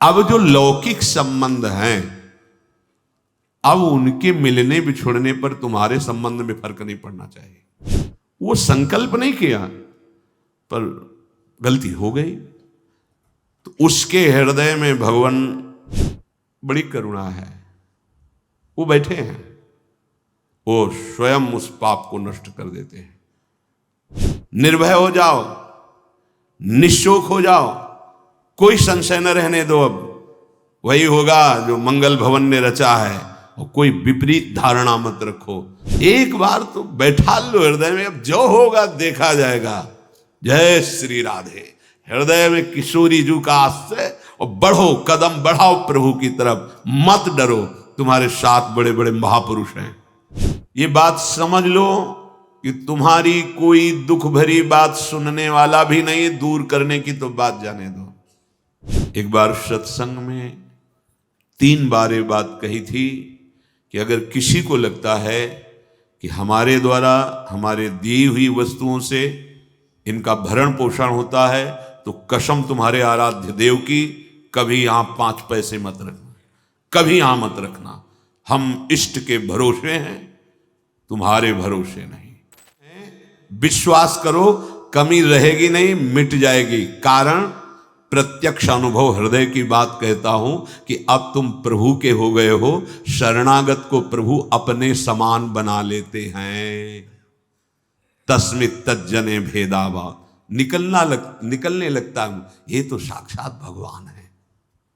अब जो लौकिक संबंध हैं, अब उनके मिलने बिछुड़ने पर तुम्हारे संबंध में फर्क नहीं पड़ना चाहिए। वो संकल्प नहीं किया पर गलती हो गई, तो उसके हृदय में भगवान बड़ी करुणा है। वो बैठे हैं, वो स्वयं उस पाप को नष्ट कर देते हैं। निर्भय हो जाओ, निश्चोक हो जाओ, कोई संशय न रहने दो। अब वही होगा जो मंगल भवन ने रचा है, और कोई विपरीत धारणा मत रखो। एक बार तो बैठा लो हृदय में, अब जो होगा देखा जाएगा। जय श्री राधे। हृदय में किशोरी जू का आश्रय, और बढ़ो, कदम बढ़ाओ प्रभु की तरफ, मत डरो। तुम्हारे साथ बड़े बड़े महापुरुष हैं। ये बात समझ लो कि तुम्हारी कोई दुख भरी बात सुनने वाला भी नहीं, दूर करने की तो बात जाने दो। एक बार सत्संग में 3 बार ये बात कही थी कि अगर किसी को लगता है कि हमारे द्वारा हमारे दी हुई वस्तुओं से इनका भरण पोषण होता है, तो कसम तुम्हारे आराध्य देव की, कभी यहां 5 पैसे मत रखना, कभी यहां मत रखना। हम इष्ट के भरोसे हैं, तुम्हारे भरोसे नहीं। विश्वास करो, कमी रहेगी नहीं, मिट जाएगी। कारण प्रत्यक्ष अनुभव हृदय की बात कहता हूं कि अब तुम प्रभु के हो गए हो। शरणागत को प्रभु अपने समान बना लेते हैं। तस्मित तज्जने भेदावा, निकलने लगता हूं, ये तो साक्षात भगवान है।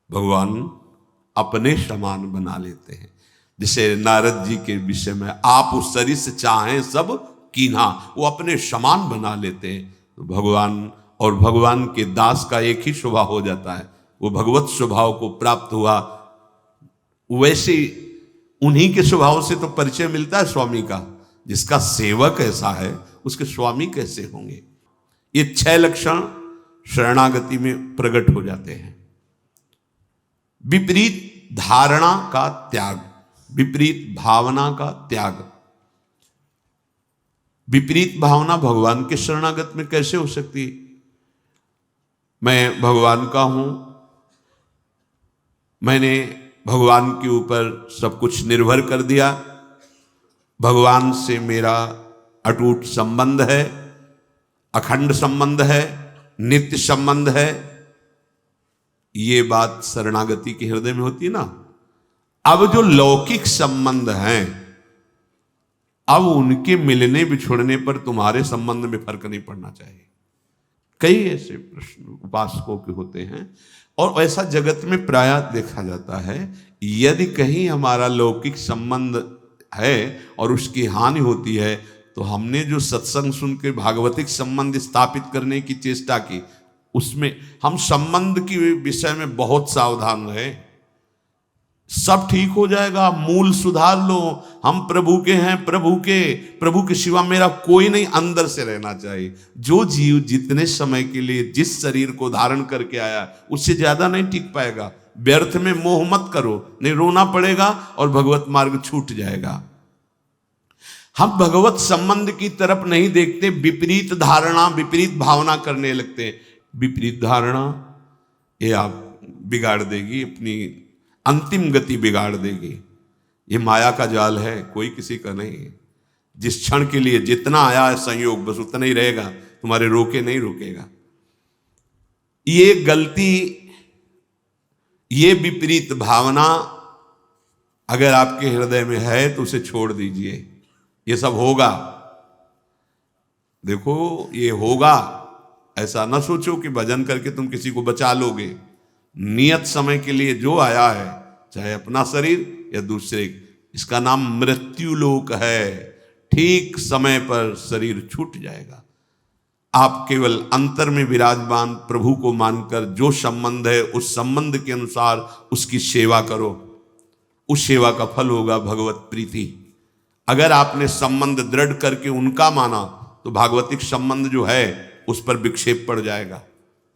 भगवान अपने समान बना लेते हैं। जैसे नारद जी के विषय में, आप उस शरीर से चाहें सब कीन्हा, वो अपने समान बना लेते हैं। तो भगवान और भगवान के दास का एक ही स्वभाव हो जाता है, वो भगवत स्वभाव को प्राप्त हुआ। वैसे उन्हीं के स्वभाव से तो परिचय मिलता है स्वामी का। जिसका सेवक ऐसा है, उसके स्वामी कैसे होंगे। ये 6 लक्षण शरणागति में प्रकट हो जाते हैं। विपरीत धारणा का त्याग, विपरीत भावना का त्याग। विपरीत भावना भगवान के शरणागत में कैसे हो सकती है। मैं भगवान का हूं, मैंने भगवान के ऊपर सब कुछ निर्भर कर दिया, भगवान से मेरा अटूट संबंध है, अखंड संबंध है, नित्य संबंध है। ये बात शरणागति के हृदय में होती है ना। अब जो लौकिक संबंध हैं, अब उनके मिलने बिछुड़ने पर तुम्हारे संबंध में फर्क नहीं पड़ना चाहिए। कई ऐसे प्रश्न उपासकों के होते हैं, और ऐसा जगत में प्रायः देखा जाता है। यदि कहीं हमारा लौकिक संबंध है और उसकी हानि होती है, तो हमने जो सत्संग सुन के भागवतिक संबंध स्थापित करने की चेष्टा की, उसमें हम संबंध के विषय में बहुत सावधान रहे। सब ठीक हो जाएगा, मूल सुधार लो। हम प्रभु के हैं, प्रभु के सिवा मेरा कोई नहीं, अंदर से रहना चाहिए। जो जीव जितने समय के लिए जिस शरीर को धारण करके आया, उससे ज्यादा नहीं टिक पाएगा। व्यर्थ में मोह मत करो, नहीं रोना पड़ेगा और भगवत मार्ग छूट जाएगा। हम भगवत संबंध की तरफ नहीं देखते, विपरीत धारणा, विपरीत भावना करने लगते हैं। विपरीत धारणा ये आप बिगाड़ देगी, अपनी अंतिम गति बिगाड़ देगी। ये माया का जाल है, कोई किसी का नहीं है। जिस क्षण के लिए जितना आया है संयोग, बस उतना ही रहेगा, तुम्हारे रोके नहीं रोकेगा। ये गलती, ये विपरीत भावना अगर आपके हृदय में है तो उसे छोड़ दीजिए। ये सब होगा, देखो ये होगा। ऐसा ना सोचो कि भजन करके तुम किसी को बचा लोगे। नियत समय के लिए जो आया है, चाहे अपना शरीर या दूसरे, इसका नाम मृत्यु लोक है। ठीक समय पर शरीर छूट जाएगा। आप केवल अंतर में विराजमान प्रभु को मानकर जो संबंध है, उस संबंध के अनुसार उसकी सेवा करो। उस सेवा का फल होगा भगवत प्रीति। अगर आपने संबंध दृढ़ करके उनका माना, तो भागवतिक संबंध जो है उस पर विक्षेप पड़ जाएगा,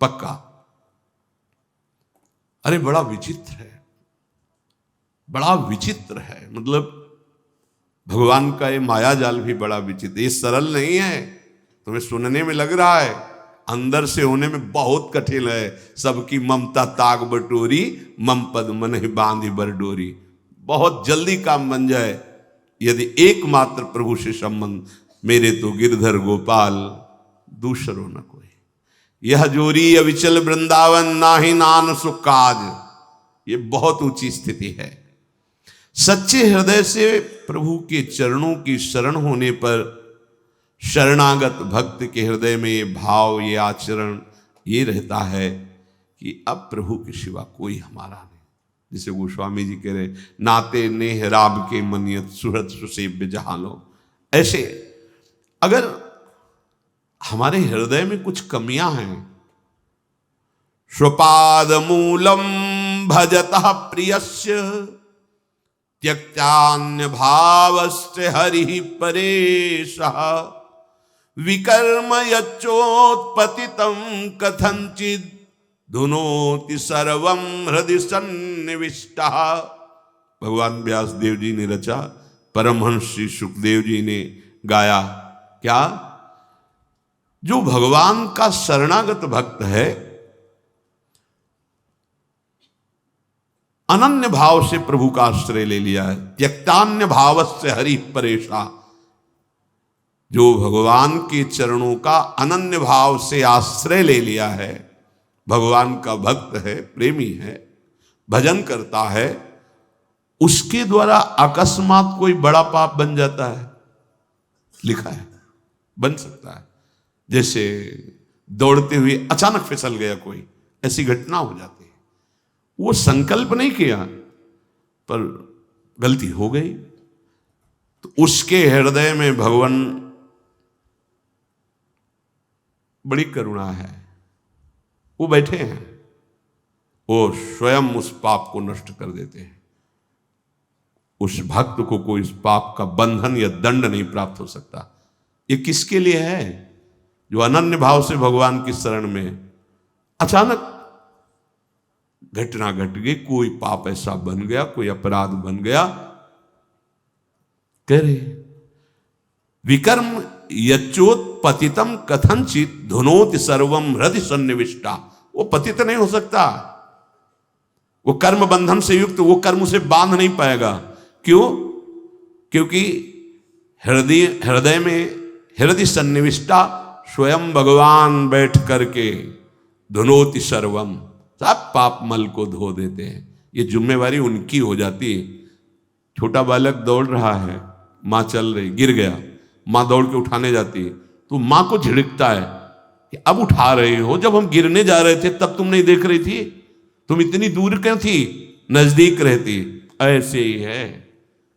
पक्का। अरे बड़ा विचित्र है, बड़ा विचित्र है। मतलब भगवान का ये माया जाल भी बड़ा विचित्र। ये सरल नहीं है, तुम्हें सुनने में लग रहा है अंदर से होने में बहुत कठिन है। सबकी ममता ताग बटोरी, मम पद मन ही बांधी बरडोरी। बहुत जल्दी काम बन जाए यदि एकमात्र प्रभु से संबंध। मेरे तो गिरधर गोपाल दूसरो न कोई, यह जोरी अविचल वृंदावन, नाही नान सुख काज। ये बहुत ऊंची स्थिति है। सच्चे हृदय से प्रभु के चरणों की शरण होने पर शरणागत भक्त के हृदय में ये भाव, ये आचरण ये रहता है कि अब प्रभु के सिवा कोई हमारा नहीं। जिसे गोस्वामी जी कह रहे, नाते नेह राब के मनियत सुहृद सुसेव्य जहां लो। ऐसे अगर हमारे हृदय में कुछ कमियां हैं, स्वपाद मूलम भजतः प्रियस्य त्यक्त्यान्य भावस्य हरि परेशः, विकर्म यच्चोत्पतितं कथंचित् धुनोति सर्वं हृदि सन्निविष्टः। भगवान व्यास देव जी ने रचा, परमहंस श्री सुखदेव जी ने गाया। क्या? जो भगवान का शरणागत भक्त है, अनन्य भाव से प्रभु का आश्रय ले लिया है, त्यक्तान्य भावस्य हरि परेशा। जो भगवान के चरणों का अनन्य भाव से आश्रय ले लिया है, भगवान का भक्त है, प्रेमी है, भजन करता है, उसके द्वारा अकस्मात कोई बड़ा पाप बन जाता है। लिखा है बन सकता है। जैसे दौड़ते हुए अचानक फिसल गया कोई, ऐसी घटना हो जाती है। वो संकल्प नहीं किया पर गलती हो गई, तो उसके हृदय में भगवान बड़ी करुणा है। वो बैठे हैं, वो स्वयं उस पाप को नष्ट कर देते हैं। उस भक्त को कोई इस पाप का बंधन या दंड नहीं प्राप्त हो सकता। ये किसके लिए है? जो अनन्य भाव से भगवान की शरण में, अचानक घटना घट गई, कोई पाप ऐसा बन गया, कोई अपराध बन गया, कह रहे विकर्म यच्चोत्पतितम कथंचित धुनोति सर्वम हृदि सन्निविष्टा। वो पतित नहीं हो सकता, वो कर्म बंधन से युक्त, वो कर्म उसे बांध नहीं पाएगा। क्यों? क्योंकि हृदय में हृदय सन्निविष्टा स्वयं भगवान बैठ करके धुनोति सर्वम, सब पाप मल को धो देते हैं। ये जिम्मेवारी उनकी हो जाती है। छोटा बालक दौड़ रहा है, मां चल रही, गिर गया, मां दौड़ के उठाने जाती है, तो मां को झिड़कता है कि अब उठा रहे हो, जब हम गिरने जा रहे थे तब तुम नहीं देख रही थी, तुम इतनी दूर क्यों थी, नजदीक रहती। ऐसे ही है,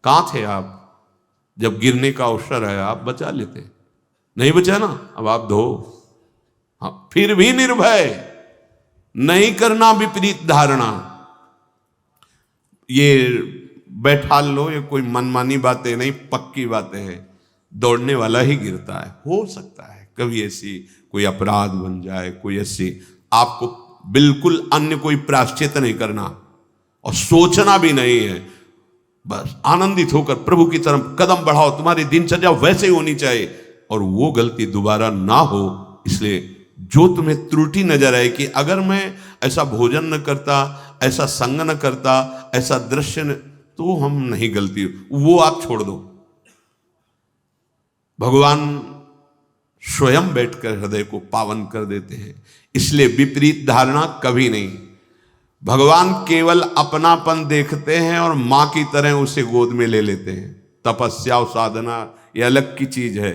कहां थे आप जब गिरने का अवसर है, आप बचा लेते, नहीं बचा ना, अब आप धो। हाँ, फिर भी निर्भय नहीं करना विपरीत धारणा। ये बैठा लो, ये कोई मनमानी बातें नहीं, पक्की बातें हैं। दौड़ने वाला ही गिरता है। हो सकता है कभी ऐसी कोई अपराध बन जाए, कोई ऐसी, आपको बिल्कुल अन्य कोई प्रायश्चित नहीं करना और सोचना भी नहीं है। बस आनंदित होकर प्रभु की तरफ कदम बढ़ाओ, तुम्हारी दिनचर्या वैसे ही होनी चाहिए और वो गलती दोबारा ना हो। इसलिए जो तुम्हें त्रुटि नजर आए कि अगर मैं ऐसा भोजन न करता, ऐसा संग न करता, ऐसा दृश्य न, तो हम नहीं गलती, वो आप छोड़ दो। भगवान स्वयं बैठकर हृदय को पावन कर देते हैं। इसलिए विपरीत धारणा कभी नहीं। भगवान केवल अपनापन देखते हैं और मां की तरह उसे गोद में ले लेते हैं। तपस्या और साधना ये अलग की चीज है,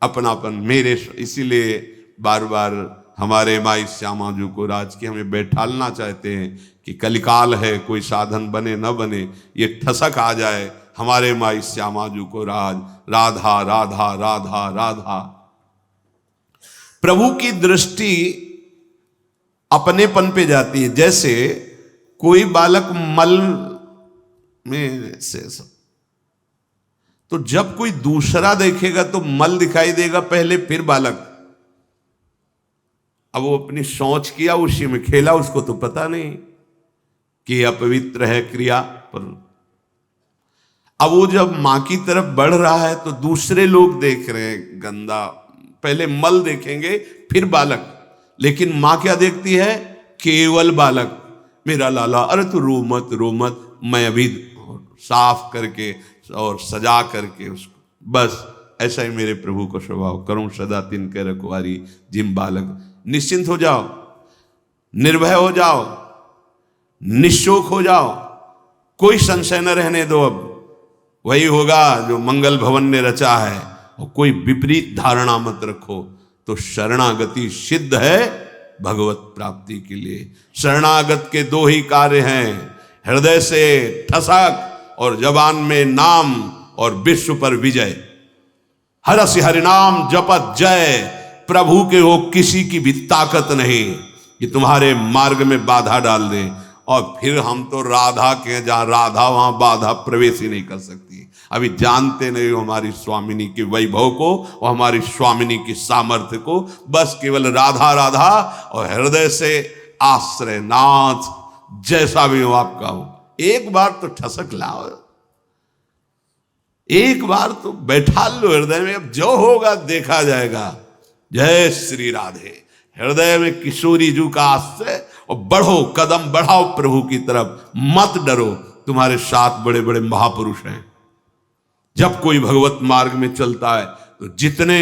अपनापन मेरे। इसीलिए बार बार हमारे माई श्यामा जी को राज की हमें बैठालना चाहते हैं कि कलिकाल है, कोई साधन बने न बने, ये ठसक आ जाए हमारे माई श्यामा जी को राज, राधा राधा राधा राधा। प्रभु की दृष्टि अपनेपन पे जाती है। जैसे कोई बालक मल में से, तो जब कोई दूसरा देखेगा तो मल दिखाई देगा पहले, फिर बालक। अब वो अपनी सोच किया, उसी में खेला, उसको तो पता नहीं कि अपवित्र है क्रिया पर। अब वो जब मां की तरफ बढ़ रहा है तो दूसरे लोग देख रहे हैं गंदा, पहले मल देखेंगे फिर बालक। लेकिन मां क्या देखती है? केवल बालक, मेरा लाला, अरे तू रो मत रो मत, मैं अभी साफ करके और सजा करके उसको, बस ऐसा ही मेरे प्रभु को स्वभाव, करूं सदा तिनके रखवारी जिम बालक। निश्चिंत हो जाओ, निर्भय हो जाओ, निशोक हो जाओ, कोई संशय न रहने दो। अब वही होगा जो मंगल भवन ने रचा है, और कोई विपरीत धारणा मत रखो। तो शरणागति सिद्ध है भगवत प्राप्ति के लिए। शरणागत के दो ही कार्य हैं, हृदय से ठसक और जबान में नाम, और विश्व पर विजय। हरसि हरिनाम जपत जय, प्रभु के हो किसी की भी ताकत नहीं कि तुम्हारे मार्ग में बाधा डाल दे। और फिर हम तो राधा के, जहां राधा वहां बाधा प्रवेश ही नहीं कर सकती। अभी जानते नहीं हो हमारी स्वामिनी के वैभव को और हमारी स्वामिनी की सामर्थ्य को। बस केवल राधा राधा, और हृदय से आश्रय नाथ, जैसा भी हो आपका हो। एक बार तो ठसक लाओ, एक बार तो बैठा लो हृदय में, अब जो होगा देखा जाएगा। जय श्री राधे। हृदय में किशोरी जू का आश्रय, और बढ़ो, कदम बढ़ाओ प्रभु की तरफ, मत डरो। तुम्हारे साथ बड़े बड़े महापुरुष हैं। जब कोई भगवत मार्ग में चलता है तो जितने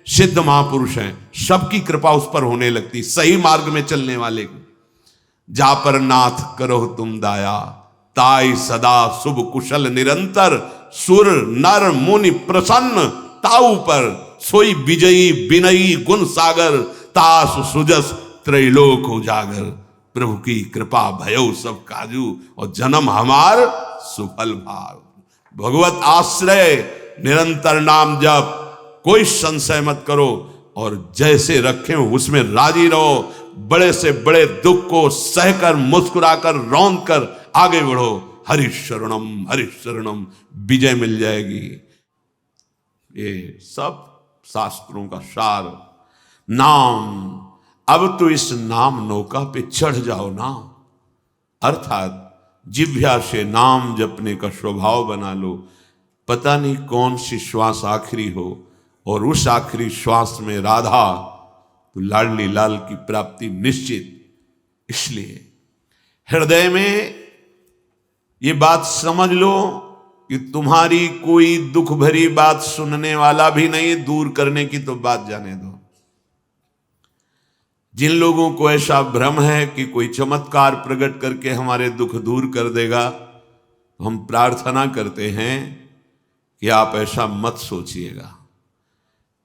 सिद्ध महापुरुष हैं सबकी कृपा उस पर होने लगती, सही मार्ग में चलने वाले को। जा पर नाथ करो तुम दाया, ताई सदा शुभ कुशल निरंतर, सुर नर मुनि प्रसन्न ताऊ पर, सोई विजयी विनयी गुण सागर, तास सुजस त्रैलोक उजागर। प्रभु की कृपा भयो सब काजू, और जन्म हमार सुफल भाव। भगवत आश्रय, निरंतर नाम जप, कोई संशय मत करो, और जैसे रखे हो उसमें राजी रहो। बड़े से बड़े दुख को सहकर, मुस्कुराकर, रौंद कर आगे बढ़ो। हरि शरणम, विजय मिल जाएगी। ये सब शास्त्रों का सार। नाम, अब तो इस नाम नौका पे चढ़ जाओ ना, अर्थात जिह्वा से नाम जपने का स्वभाव बना लो। पता नहीं कौन सी श्वास आखिरी हो, और उस आखिरी श्वास में राधा, तो लाडली लाल की प्राप्ति निश्चित। इसलिए हृदय में ये बात समझ लो कि तुम्हारी कोई दुख भरी बात सुनने वाला भी नहीं, दूर करने की तो बात जाने दो। जिन लोगों को ऐसा भ्रम है कि कोई चमत्कार प्रकट करके हमारे दुख दूर कर देगा, हम प्रार्थना करते हैं कि आप ऐसा मत सोचिएगा।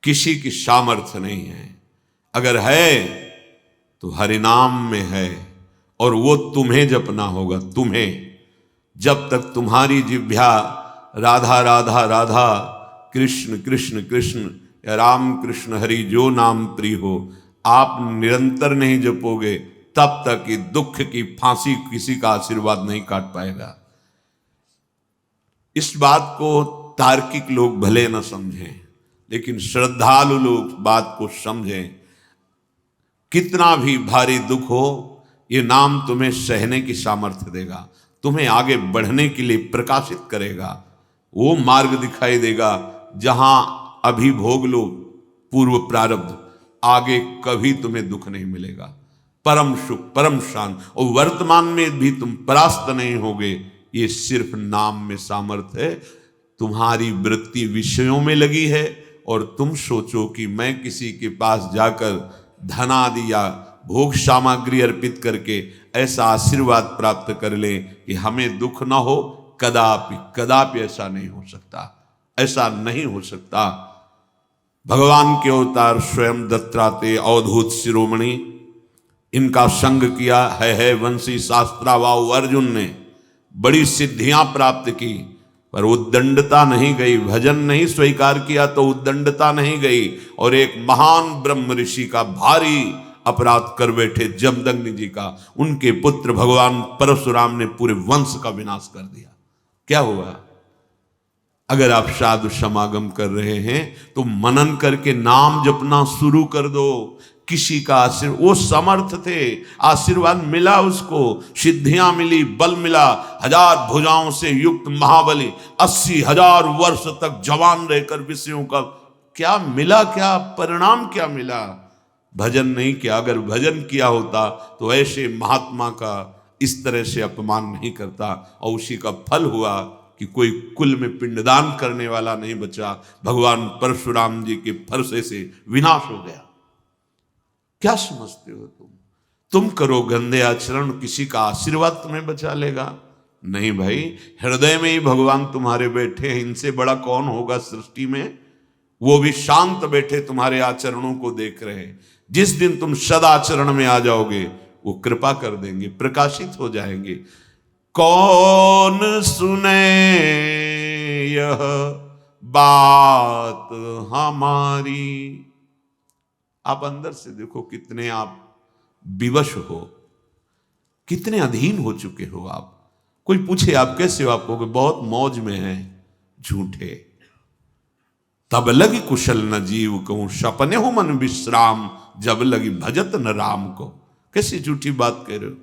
किसी की सामर्थ्य नहीं है, अगर है तो हरिनाम में है, और वो तुम्हें जपना होगा। तुम्हें, जब तक तुम्हारी जिह्वा राधा राधा राधा, कृष्ण कृष्ण कृष्ण, या राम कृष्ण हरि जो नाम प्रिय हो, आप निरंतर नहीं जपोगे, तब तक ये दुख की फांसी किसी का आशीर्वाद नहीं काट पाएगा। इस बात को तार्किक लोग भले न समझें, लेकिन श्रद्धालु लोग बात को समझें। कितना भी भारी दुख हो, ये नाम तुम्हें सहने की सामर्थ्य देगा, तुम्हें आगे बढ़ने के लिए प्रकाशित करेगा। वो मार्ग दिखाई देगा जहां अभी भोग लो पूर्व प्रारब्ध, आगे कभी तुम्हें दुख नहीं मिलेगा। परम सुख, परम शांत, और वर्तमान में भी तुम परास्त नहीं होगे। ये सिर्फ नाम में सामर्थ्य है। तुम्हारी वृत्ति विषयों में लगी है, और तुम सोचो कि मैं किसी के पास जाकर धनादि या भोग सामग्री अर्पित करके ऐसा आशीर्वाद प्राप्त कर ले कि हमें दुख ना हो। कदापि कदापि ऐसा नहीं हो सकता, ऐसा नहीं हो सकता। भगवान के अवतार स्वयं दत्तात्रेय अवधूत शिरोमणि, इनका संग किया है वंशी शास्त्रावाऊ अर्जुन ने, बड़ी सिद्धियां प्राप्त की, पर उद्दंडता नहीं गई। भजन नहीं स्वीकार किया तो उद्दंडता नहीं गई, और एक महान ब्रह्म ऋषि का भारी अपराध कर बैठे जमदग्नि जी का। उनके पुत्र भगवान परशुराम ने पूरे वंश का विनाश कर दिया। क्या हुआ? अगर आप साधु समागम कर रहे हैं तो मनन करके नाम जपना शुरू कर दो। किसी का आशीर्वाद, वो समर्थ थे, आशीर्वाद मिला उसको, सिद्धियां मिली, बल मिला। 1000 भुजाओं से युक्त महाबली, 80,000 वर्ष तक जवान रहकर विषयों का क्या मिला, क्या परिणाम क्या मिला? भजन नहीं किया। अगर भजन किया होता तो ऐसे महात्मा का इस तरह से अपमान नहीं करता। और उसी का फल हुआ कि कोई कुल में पिंडदान करने वाला नहीं बचा। भगवान परशुराम जी के फरसे से विनाश हो गया। क्या समझते हो तुम करो गंदे आचरण, किसी का आशीर्वाद तुम्हें बचा लेगा? नहीं भाई, हृदय में ही भगवान तुम्हारे बैठे हैं। इनसे बड़ा कौन होगा सृष्टि में? वो भी शांत बैठे तुम्हारे आचरणों को देख रहे हैं। जिस दिन तुम सदाचरण में आ जाओगे वो कृपा कर देंगे, प्रकाशित हो जाएंगे। कौन सुने यह बात हमारी। आप अंदर से देखो कितने आप विवश हो, कितने अधीन हो चुके हो आप। कोई पूछे आप कैसे हो, आप कहोगे बहुत मौज में हैं। झूठे। तब लगी कुशल न जीव कहूं, सपने हो मन विश्राम, जब लगी भजत न राम को। कैसी झूठी बात कह रहे हो?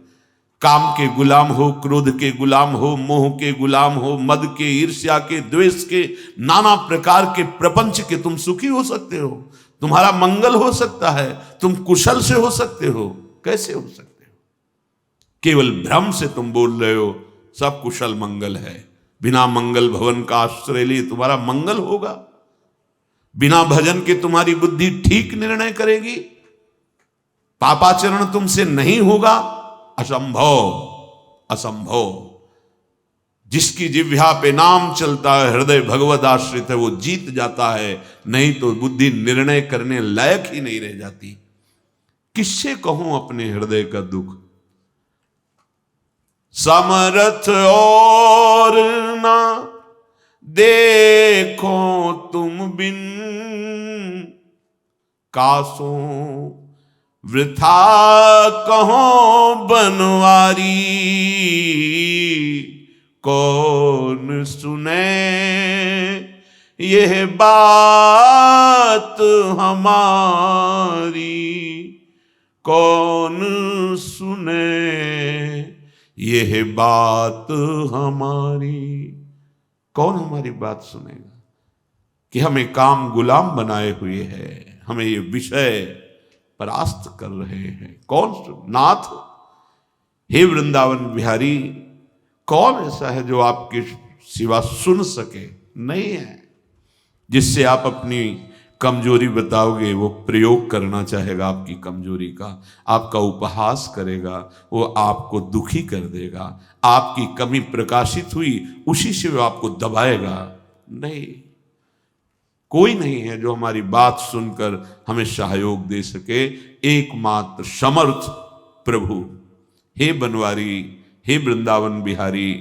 काम के गुलाम हो, क्रोध के गुलाम हो, मोह के गुलाम हो, मद के, ईर्ष्या के, द्वेष के, नाना प्रकार के प्रपंच के तुम सुखी हो सकते हो। तुम्हारा मंगल हो सकता है, तुम कुशल से हो सकते हो। कैसे हो सकते हो? केवल भ्रम से तुम बोल रहे हो सब कुशल मंगल है। बिना मंगल भवन का आश्रय लिए तुम्हारा मंगल होगा? बिना भजन के तुम्हारी बुद्धि ठीक निर्णय करेगी? पापाचरण तुमसे नहीं होगा? असंभव, असंभव। जिसकी जिह्वा पे नाम चलता है, हृदय भगवत आश्रित है, वो जीत जाता है। नहीं तो बुद्धि निर्णय करने लायक ही नहीं रह जाती। किससे कहूं अपने हृदय का दुख? समर्थ और ना देखो तुम बिन, कासों वृथा कहो बनवारी। कौन सुने यह बात हमारी, कौन सुने यह बात हमारी। कौन हमारी बात सुनेगा कि हमें काम गुलाम बनाए हुए है, हमें ये विषय परास्त कर रहे हैं। कौन नाथ, हे वृंदावन बिहारी, कौन ऐसा है जो आपके सिवा सुन सके? नहीं है। जिससे आप अपनी कमजोरी बताओगे वो प्रयोग करना चाहेगा आपकी कमजोरी का, आपका उपहास करेगा, वो आपको दुखी कर देगा। आपकी कमी प्रकाशित हुई उसी से वो आपको दबाएगा। नहीं, कोई नहीं है जो हमारी बात सुनकर हमें सहयोग दे सके। एकमात्र समर्थ प्रभु। हे बनवारी, हे वृंदावन बिहारी,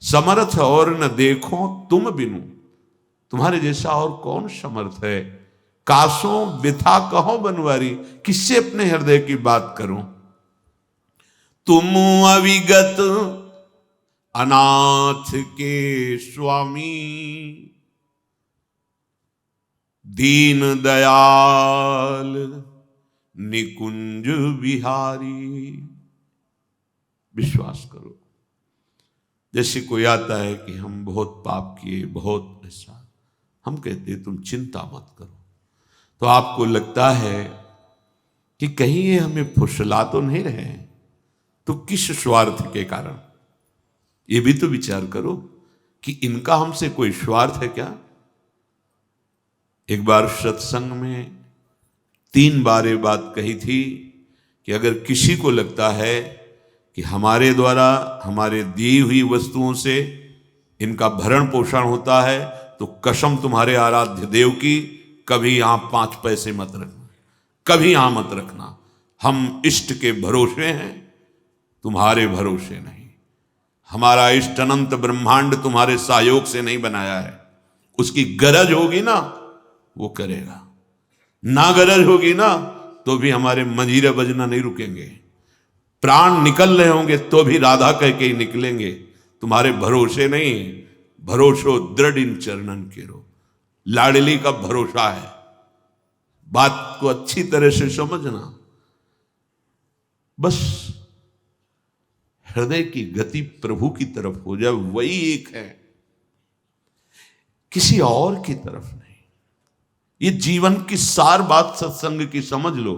समर्थ और न देखो तुम बिनु। तुम्हारे जैसा और कौन समर्थ है? कासों व्यथा कहो बनवारी, किससे अपने हृदय की बात करूं? तुम अविगत अनाथ के स्वामी, दीन दयाल निकुंज बिहारी। विश्वास करो, जैसे कोई आता है कि हम बहुत पाप किए, बहुत ऐसा, हम कहते तुम चिंता मत करो, तो आपको लगता है कि कहीं ये हमें फुसला तो नहीं रहे हैं, तो किस स्वार्थ के कारण? ये भी तो विचार करो कि इनका हमसे कोई स्वार्थ है क्या? एक बार सत्संग में 3 बार ये बात कही थी कि अगर किसी को लगता है कि हमारे द्वारा हमारे दी हुई वस्तुओं से इनका भरण पोषण होता है, तो कसम तुम्हारे आराध्य देव की, कभी यहां 5 पैसे मत रखना, कभी यहां मत रखना। हम इष्ट के भरोसे हैं, तुम्हारे भरोसे नहीं। हमारा इष्ट अनंत ब्रह्मांड तुम्हारे सहयोग से नहीं बनाया है। उसकी गरज होगी ना वो करेगा, ना गरज होगी ना तो भी हमारे मंजीरे बजना नहीं रुकेंगे। प्राण निकल रहे होंगे तो भी राधा कह के ही निकलेंगे। तुम्हारे भरोसे नहीं, भरोसो दृढ़ इन चरणन केरो। लाडली का भरोसा है। बात को अच्छी तरह से समझना। बस हृदय की गति प्रभु की तरफ हो जाए, वही एक है, किसी और की तरफ नहीं। ये जीवन की सार बात सत्संग की समझ लो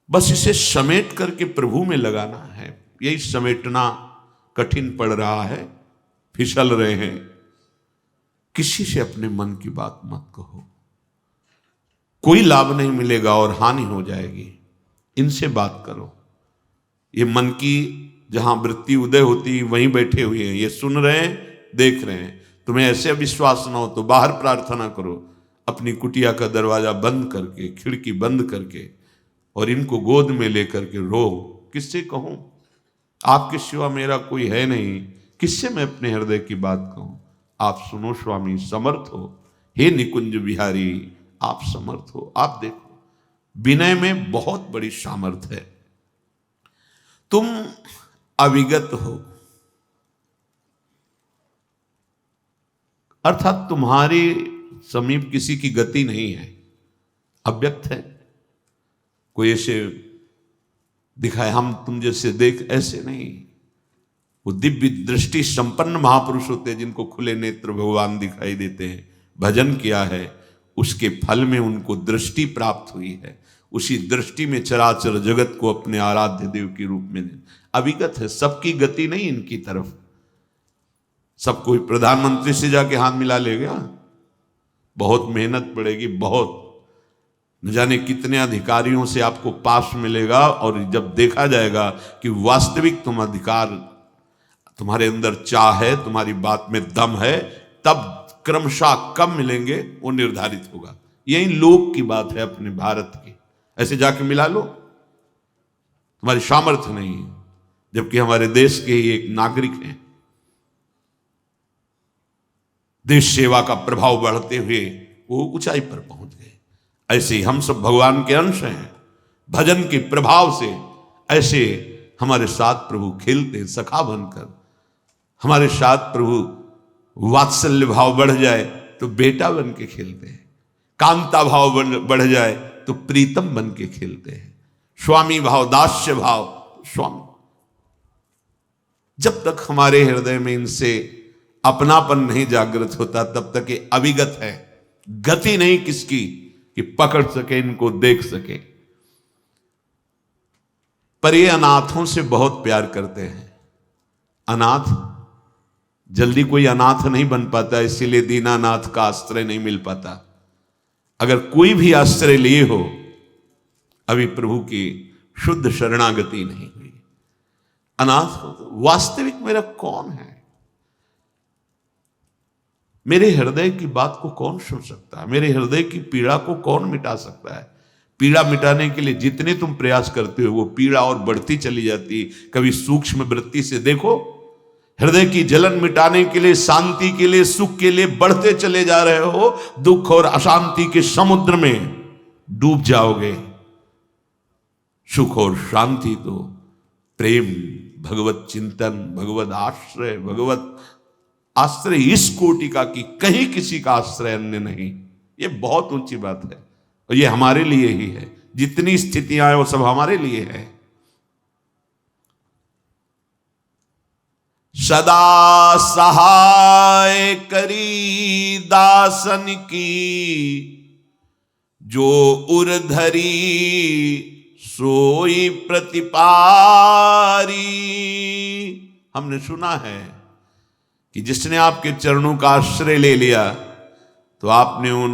बस इसे समेट करके प्रभु में लगाना है। यही समेटना कठिन पड़ रहा है, फिसल रहे हैं। किसी से अपने मन की बात मत कहो, कोई लाभ नहीं मिलेगा और हानि हो जाएगी। इनसे बात करो। ये मन की जहां वृत्ति उदय होती वहीं बैठे हुए हैं, ये सुन रहे हैं, देख रहे हैं। तुम्हें ऐसे विश्वास ना हो तो बाहर प्रार्थना करो, अपनी कुटिया का दरवाजा बंद करके, खिड़की बंद करके, और इनको गोद में लेकर के रो। किससे कहूं? आपके सिवा मेरा कोई है नहीं, किससे मैं अपने हृदय की बात कहूं? आप सुनो स्वामी, समर्थ हो। हे निकुंज बिहारी, आप समर्थ हो। आप देखो, विनय में बहुत बड़ी सामर्थ्य है। तुम अविगत हो, अर्थात तुम्हारे समीप किसी की गति नहीं है, अव्यक्त है। कोई ऐसे दिखाए हम तुम जैसे देख, ऐसे नहीं। वो दिव्य दृष्टि संपन्न महापुरुष होते हैं जिनको खुले नेत्र भगवान दिखाई देते हैं। भजन किया है, उसके फल में उनको दृष्टि प्राप्त हुई है। उसी दृष्टि में चराचर जगत को अपने आराध्य देव के रूप में अविगत है। सबकी गति नहीं इनकी तरफ। सब कोई प्रधानमंत्री से जाके हाथ मिला लेगा? बहुत मेहनत पड़ेगी, बहुत। न जाने कितने अधिकारियों से आपको पास मिलेगा, और जब देखा जाएगा कि वास्तविक तुम अधिकार, तुम्हारे अंदर चाह है, तुम्हारी बात में दम है, तब क्रमशः कब मिलेंगे वो निर्धारित होगा। यही लोक की बात है अपने भारत की। ऐसे जाके मिला लो, तुम्हारी सामर्थ्य नहीं है, जबकि हमारे देश के ही एक नागरिक हैं। देश सेवा का प्रभाव बढ़ते हुए वो ऊंचाई पर पहुंच गए। ऐसे ही हम सब भगवान के अंश हैं। भजन के प्रभाव से ऐसे हमारे साथ प्रभु खेलते हैं, सखा बनकर। हमारे साथ प्रभु वात्सल्य भाव बढ़ जाए तो बेटा बन के खेलते हैं, कांता भाव बढ़ जाए तो प्रीतम बन के खेलते हैं, स्वामी भाव, दास्य भाव, स्वामी। जब तक हमारे हृदय में इनसे अपनापन नहीं जागृत होता तब तक ये अविगत है। गति नहीं किसकी कि पकड़ सके, इनको देख सके। पर ये अनाथों से बहुत प्यार करते हैं। अनाथ जल्दी कोई अनाथ नहीं बन पाता, इसीलिए दीनानाथ का आश्रय नहीं मिल पाता। अगर कोई भी आश्रय लिए हो, अभी प्रभु की शुद्ध शरणागति नहीं हुई, अनाथ हो तो वास्तविक मेरा कौन है? मेरे हृदय की बात को कौन सुन सकता है? मेरे हृदय की पीड़ा को कौन मिटा सकता है? पीड़ा मिटाने के लिए जितने तुम प्रयास करते हो वो पीड़ा और बढ़ती चली जाती। कभी सूक्ष्म वृत्ति से देखो, हृदय की जलन मिटाने के लिए, शांति के लिए, सुख के लिए बढ़ते चले जा रहे हो, दुख और अशांति के समुद्र में डूब जाओगे। सुख और शांति तो प्रेम, भगवत चिंतन, भगवत आश्रय, भगवत आश्रय इस कोटि का कि कहीं किसी का आश्रय अन्य नहीं। ये बहुत ऊंची बात है और ये हमारे लिए ही है। जितनी स्थितियां हैं वो सब हमारे लिए है। सदा सहाय करी दासन की, जो उर्धरी सोई प्रतिपारी। हमने सुना है कि जिसने आपके चरणों का आश्रय ले लिया तो आपने उन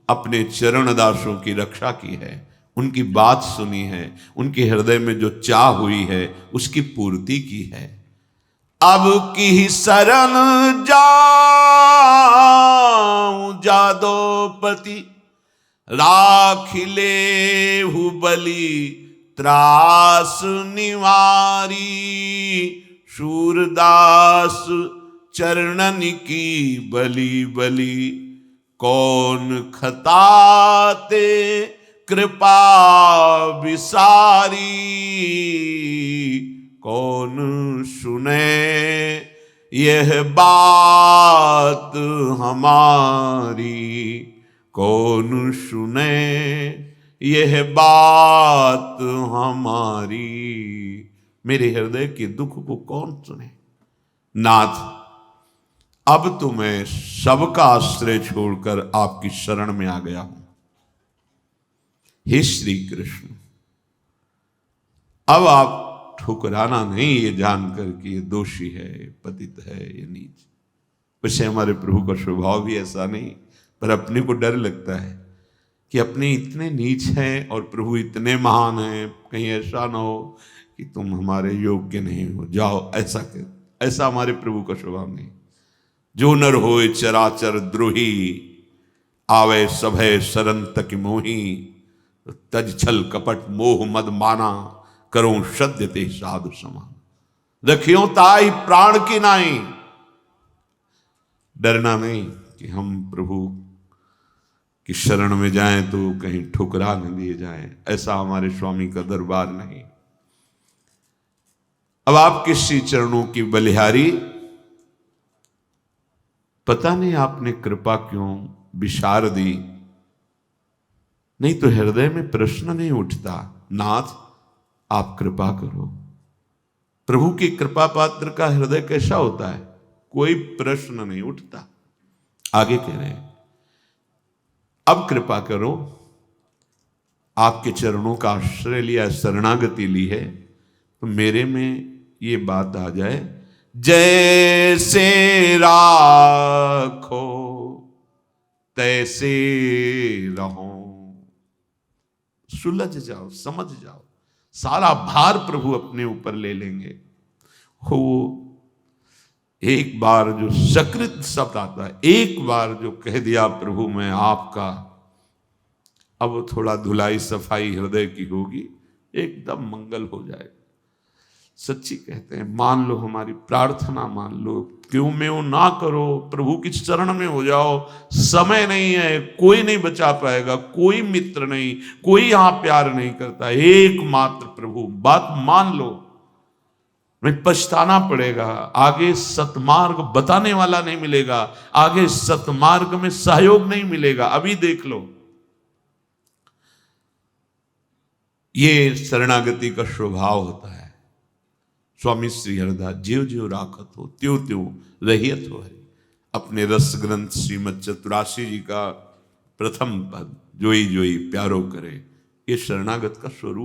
अपने चरण दासों की रक्षा की है, उनकी बात सुनी है, उनके हृदय में जो चाह हुई है उसकी पूर्ति की है। अब की शरण जाऊं जादोपति, राख ले बलि त्रास निवारी। सूरदास चरणन की बलि बलि, कौन खताते कृपा विसारी। कौन सुने यह बात हमारी, कौन सुने यह बात हमारी। मेरे हृदय के दुख को कौन सुने? नाथ, अब तो मैं सबका आश्रय छोड़कर आपकी शरण में आ गया हूं। हे श्री कृष्ण, अब आप ठुकराना नहीं, ये जानकर कि ये दोषी है, पतित है, ये नीच। वैसे हमारे प्रभु का स्वभाव भी ऐसा नहीं, पर अपने को डर लगता है कि अपने इतने नीच हैं और प्रभु इतने महान हैं, कहीं ऐसा ना हो कि तुम हमारे योग्य नहीं हो, जाओ ऐसा कर। ऐसा हमारे प्रभु का स्वभाव नहीं। जो नर होए चराचर द्रोही, आवे सभय सरन तक मोही, तज छल कपट मोह मद माना, करो सद्य ते साधु समान। रखियो ताई प्राण की नाई, डरना नहीं कि हम प्रभु की शरण में जाएं तो कहीं ठुकरा न दिए जाएं। ऐसा हमारे स्वामी का दरबार नहीं। अब आपके श्री चरणों की बलिहारी, पता नहीं आपने कृपा क्यों विशार दी, नहीं तो हृदय में प्रश्न नहीं उठता, नाथ आप कृपा करो। प्रभु की कृपा पात्र का हृदय कैसा होता है? कोई प्रश्न नहीं उठता। आगे कह रहे हैं, अब कृपा करो, आपके चरणों का आश्रय लिया, शरणागति ली है, तो मेरे में ये बात आ जाए, जैसे राखो तैसे रहो। सुलझ जाओ, समझ जाओ, सारा भार प्रभु अपने ऊपर ले लेंगे। हो एक बार जो सकृत शब्द आता है, एक बार जो कह दिया प्रभु मैं आपका, अब थोड़ा धुलाई सफाई हृदय की होगी, एकदम मंगल हो जाएगा। सच्ची कहते हैं, मान लो हमारी प्रार्थना, मान लो, क्यों में वो ना करो, प्रभु की चरण में हो जाओ। समय नहीं है, कोई नहीं बचा पाएगा, कोई मित्र नहीं, कोई यहां प्यार नहीं करता, एकमात्र प्रभु। बात मान लो, नहीं पछताना पड़ेगा, आगे सतमार्ग बताने वाला नहीं मिलेगा, आगे सतमार्ग में सहयोग नहीं मिलेगा। अभी देख लो, ये शरणागति का स्वभाव होता है। स्वामी श्री हरदास, ज्यों ज्यों राखत हो त्यों त्यों रहियत हो है। अपने रस ग्रंथ श्रीमद चतुरासी जी का प्रथम पद, जोई जोई प्यारो करे, ये शरणागत का स्वरूप